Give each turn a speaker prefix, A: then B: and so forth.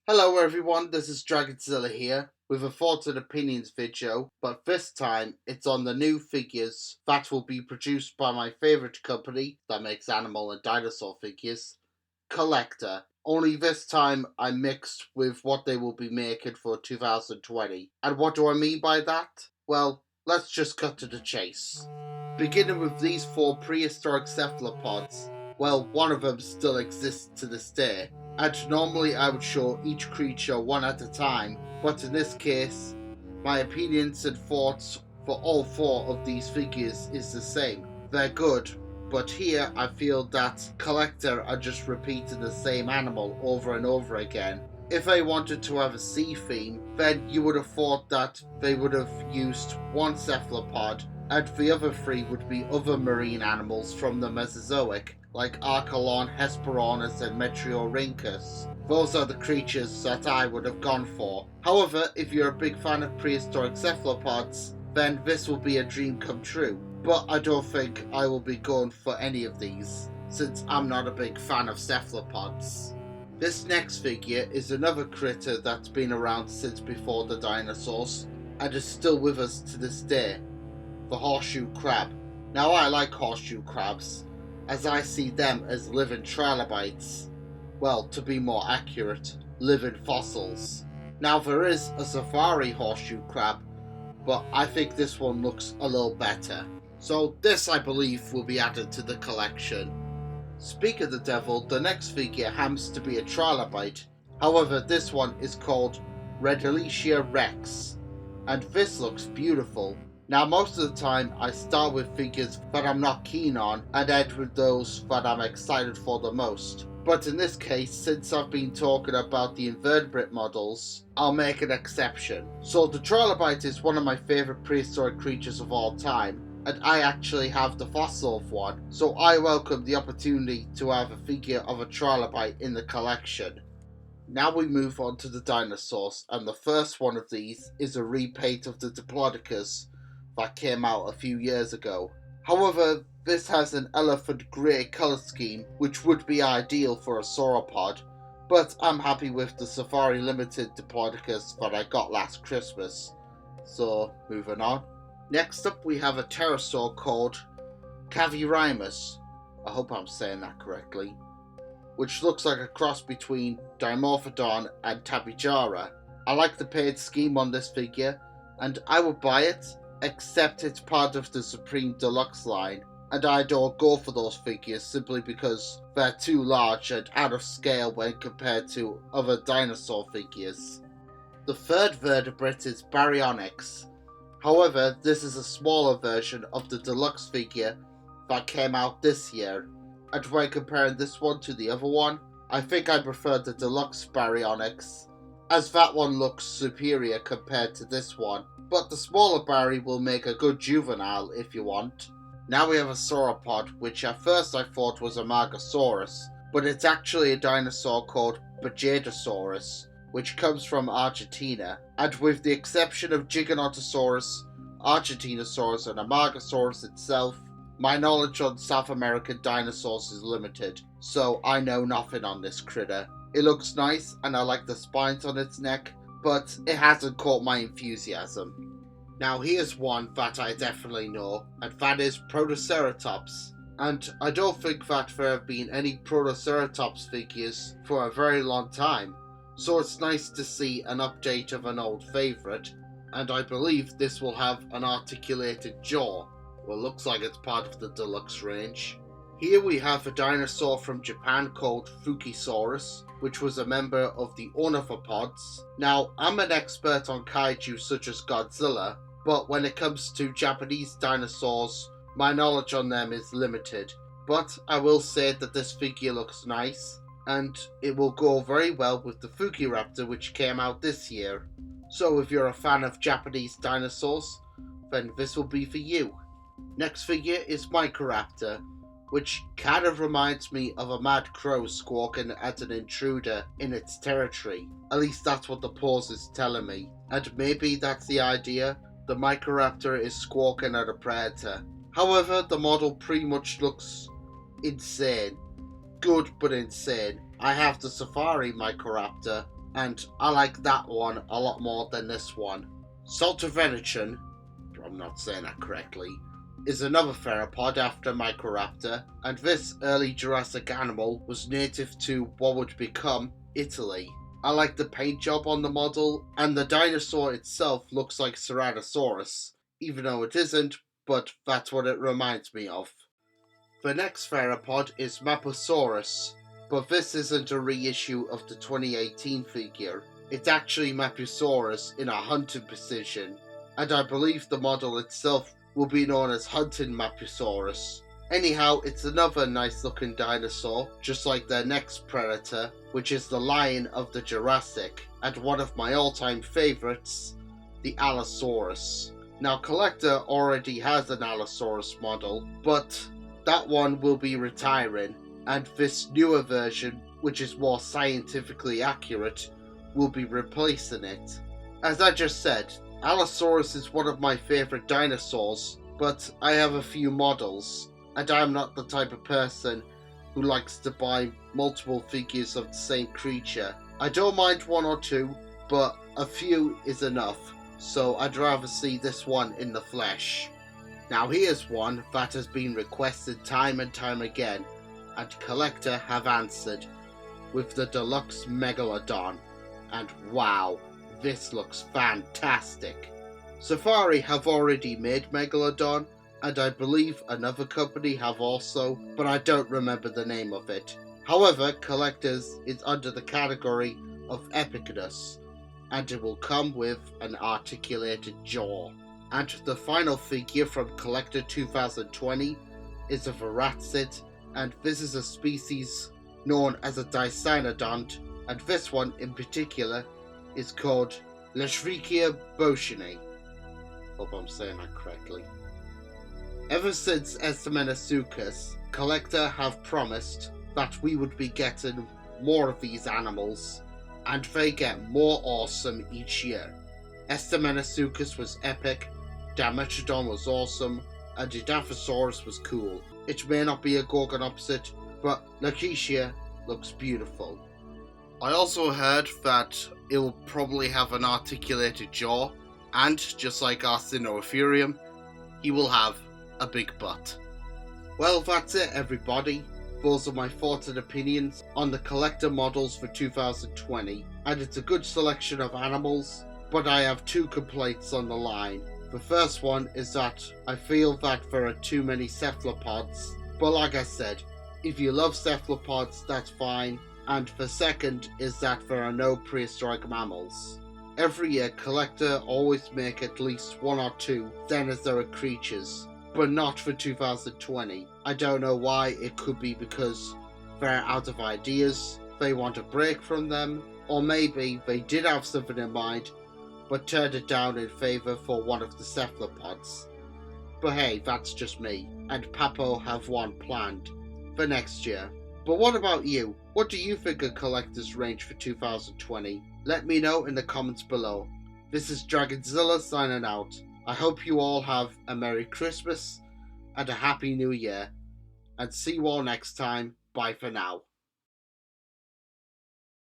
A: Hello everyone, this is Dragonzilla here with a thoughts and opinions video, but this time it's on the new figures that will be produced by my favourite company that makes animal and dinosaur figures, Collecta. Only this time I mixed with what they will be making for 2020. And what do I mean by that? Well, let's just cut to the chase. Beginning with these four prehistoric cephalopods, well, one of them still exists to this day. And normally I would show each creature one at a time, but in this case, my opinions and thoughts for all four of these figures is the same. They're good, but here I feel that Collecta are just repeating the same animal over and over again. If they wanted to have a sea theme, then you would have thought that they would have used one cephalopod and the other three would be other marine animals from the Mesozoic, like Archelon, Hesperornis and Metriorhynchus. Those are the creatures that I would have gone for. However, if you're a big fan of prehistoric cephalopods, then this will be a dream come true. But I don't think I will be going for any of these, since I'm not a big fan of cephalopods. This next figure is another critter that's been around since before the dinosaurs, and is still with us to this day. The Horseshoe Crab. Now I like horseshoe crabs, as I see them as living trilobites. Well, to be more accurate, living fossils. Now there is a safari horseshoe crab, but I think this one looks a little better. So this, I believe, will be added to the collection. Speak of the devil, the next figure happens to be a trilobite. However, this one is called Redelicia Rex, and this looks beautiful. Now most of the time I start with figures that I'm not keen on and end with those that I'm excited for the most. But in this case, since I've been talking about the invertebrate models, I'll make an exception. So the Trilobite is one of my favourite prehistoric creatures of all time, and I actually have the fossil of one, so I welcome the opportunity to have a figure of a Trilobite in the collection. Now we move on to the dinosaurs, and the first one of these is a repaint of the Diplodocus that came out a few years ago. However, this has an elephant grey colour scheme which would be ideal for a sauropod, but I'm happy with the Safari Limited Diplodocus that I got last Christmas. So, moving on. Next up we have a pterosaur called Cavirhymus, I hope I'm saying that correctly, which looks like a cross between Dimorphodon and Tabijara. I like the paint scheme on this figure, and I would buy it, except it's part of the Supreme Deluxe line, and I don't go for those figures simply because they're too large and out of scale when compared to other dinosaur figures. The third vertebrate is Baryonyx. However, this is a smaller version of the deluxe figure that came out this year, and when comparing this one to the other one, I think I prefer the deluxe Baryonyx, as that one looks superior compared to this one. But the smaller Barry will make a good juvenile if you want. Now we have a sauropod, which at first I thought was a Mapusaurus, but it's actually a dinosaur called Pajettasoros, which comes from Argentina, and with the exception of Giganotosaurus, Argentinosaurus and Amagosaurus itself, my knowledge on South American dinosaurs is limited, so I know nothing on this critter. It looks nice and I like the spines on its neck, but it hasn't caught my enthusiasm. Now here's one that I definitely know, and that is Protoceratops. And I don't think that there have been any Protoceratops figures for a very long time, so it's nice to see an update of an old favourite, and I believe this will have an articulated jaw. Well, looks like it's part of the deluxe range. Here we have a dinosaur from Japan called Kooky Soros, which was a member of the Ornithopods. Now, I'm an expert on kaiju such as Godzilla, but when it comes to Japanese dinosaurs, my knowledge on them is limited. But I will say that this figure looks nice, and it will go very well with the Microraptor which came out this year. So if you're a fan of Japanese dinosaurs, then this will be for you. Next figure is Microraptor, which kind of reminds me of a mad crow squawking at an intruder in its territory. At least that's what the pose is telling me. And maybe that's the idea, the Microraptor is squawking at a predator. However, the model pretty much looks insane. Good but insane. I have the Safari Microraptor, and I like that one a lot more than this one. Saltavenichan, I'm not saying that correctly, is another theropod after Microraptor, and this early Jurassic animal was native to what would become Italy. I like the paint job on the model, and the dinosaur itself looks like Ceratosaurus, even though it isn't, but that's what it reminds me of. The next theropod is Mapusaurus, but this isn't a reissue of the 2018 figure. It's actually Mapusaurus in a hunting position, and I believe the model itself will be known as Hunting Mapusaurus. Anyhow, it's another nice looking dinosaur, just like their next predator, which is the lion of the Jurassic, and one of my all-time favourites, the Allosaurus. Now, Collecta already has an Allosaurus model, but that one will be retiring, and this newer version, which is more scientifically accurate, will be replacing it. As I just said, Allosaurus is one of my favourite dinosaurs, but I have a few models, and I'm not the type of person who likes to buy multiple figures of the same creature. I don't mind one or two, but a few is enough, so I'd rather see this one in the flesh. Now here's one that has been requested time and time again, and Collecta have answered with the deluxe Megalodon, and wow, this looks fantastic. Safari have already made Megalodon, and I believe another company have also, but I don't remember the name of it. However, Collecta's is under the category of epicness, and it will come with an articulated jaw. And the final figure from Collecta 2020 is a Veratsid, and this is a species known as a Dicynodont, and this one in particular is called Leschrichia boschini. Hope I'm saying that correctly. Ever since Estamenasuchus, Collecta have promised that we would be getting more of these animals, and they get more awesome each year. Estamenasuchus was epic, Dimetrodon was awesome, and Dinosaur was cool. It may not be a Gorgonopsid, but Lachesia looks beautiful. I also heard that it will probably have an articulated jaw, and just like Arsinoepherium, he will have a big butt. Well, that's it everybody. Those are my thoughts and opinions on the Collecta models for 2020, and it's a good selection of animals, but I have two complaints on the line. The first one is that I feel that there are too many cephalopods, but like I said, if you love cephalopods, that's fine. And the second is that there are no prehistoric mammals. Every year, Collecta always make at least one or two Dinosaur creatures, but not for 2020. I don't know why. It could be because they're out of ideas, they want a break from them, or maybe they did have something in mind, but turned it down in favour for one of the cephalopods. But hey, that's just me, and Papo have one planned for next year. But what about you? What do you think of Collecta's range for 2020? Let me know in the comments below. This is Dragonzilla signing out. I hope you all have a Merry Christmas and a Happy New Year. And see you all next time. Bye for now.